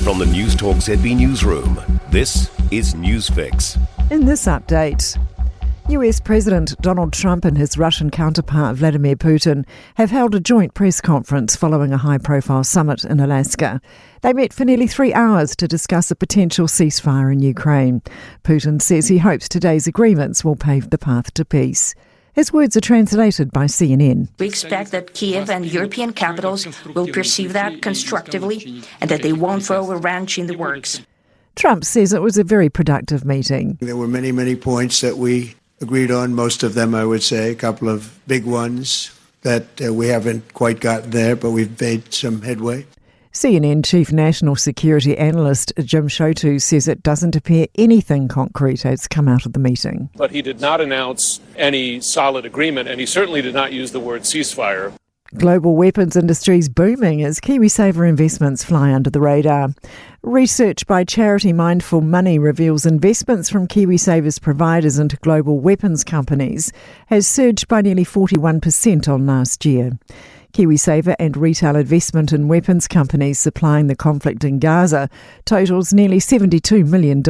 From the Newstalk ZB newsroom, this is Newsfix. In this update, US President Donald Trump and his Russian counterpart Vladimir Putin have held a joint press conference following a high-profile summit in Alaska. They met for nearly 3 hours to discuss a potential ceasefire in Ukraine. Putin says he hopes today's agreements will pave the path to peace. His words are translated by CNN. We expect that Kiev and European capitals will perceive that constructively and that they won't throw a wrench in the works. Trump says it was a very productive meeting. There were many points that we agreed on, most of them, I would say, a couple of big ones that we haven't quite gotten there, but we've made some headway. CNN Chief National Security Analyst Jim Shotu says it doesn't appear anything concrete has come out of the meeting. But he did not announce any solid agreement, and he certainly did not use the word ceasefire. Global weapons industries booming as KiwiSaver investments fly under the radar. Research by charity Mindful Money reveals investments from KiwiSaver's providers into global weapons companies has surged by nearly 41% on last year. KiwiSaver and retail investment in weapons companies supplying the conflict in Gaza totals nearly $72 million.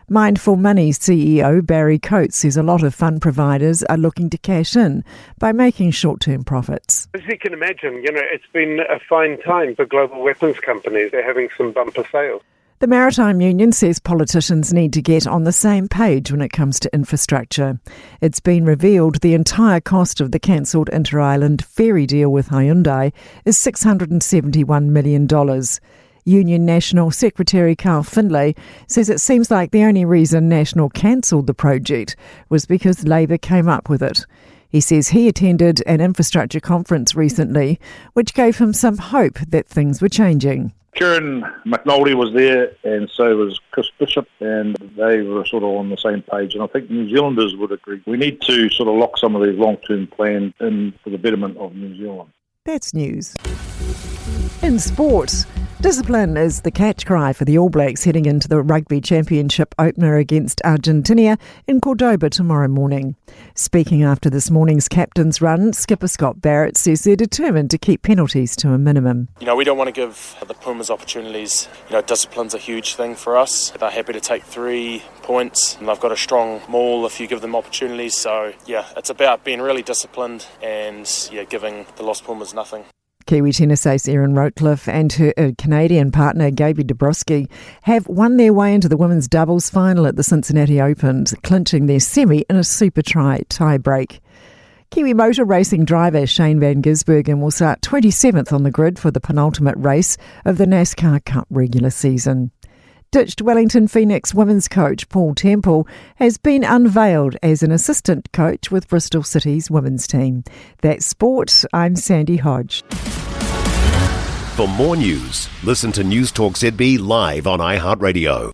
Mindful Money's CEO Barry Coates says a lot of fund providers are looking to cash in by making short-term profits. As you can imagine, it's been a fine time for global weapons companies. They're having some bumper sales. The Maritime Union says politicians need to get on the same page when it comes to infrastructure. It's been revealed the entire cost of the cancelled inter-island ferry deal with Hyundai is $671 million. Union National Secretary Carl Findlay says it seems like the only reason National cancelled the project was because Labour came up with it. He says he attended an infrastructure conference recently, which gave him some hope that things were changing. Kieran McNulty was there, and so was Chris Bishop, and they were sort of on the same page. And I think New Zealanders would agree. We need to sort of lock some of these long-term plans in for the betterment of New Zealand. That's news. In sport, discipline is the catch cry for the All Blacks heading into the Rugby Championship opener against Argentina in Cordoba tomorrow morning. Speaking after this morning's captain's run, skipper Scott Barrett says they're determined to keep penalties to a minimum. We don't want to give the Pumas opportunities. Discipline's a huge thing for us. They're happy to take 3 points, and they've got a strong maul if you give them opportunities. So, it's about being really disciplined and, giving the Lost Pumas nothing. Kiwi tennis ace Erin Routcliffe and her Canadian partner Gaby Dabrowski have won their way into the women's doubles final at the Cincinnati Open, clinching their semi in a super tie break. Kiwi motor racing driver Shane van Gisbergen will start 27th on the grid for the penultimate race of the NASCAR Cup regular season. Ditched Wellington Phoenix women's coach Paul Temple has been unveiled as an assistant coach with Bristol City's women's team. That's sport. I'm Sandy Hodge. For more news, listen to Newstalk ZB live on iHeartRadio.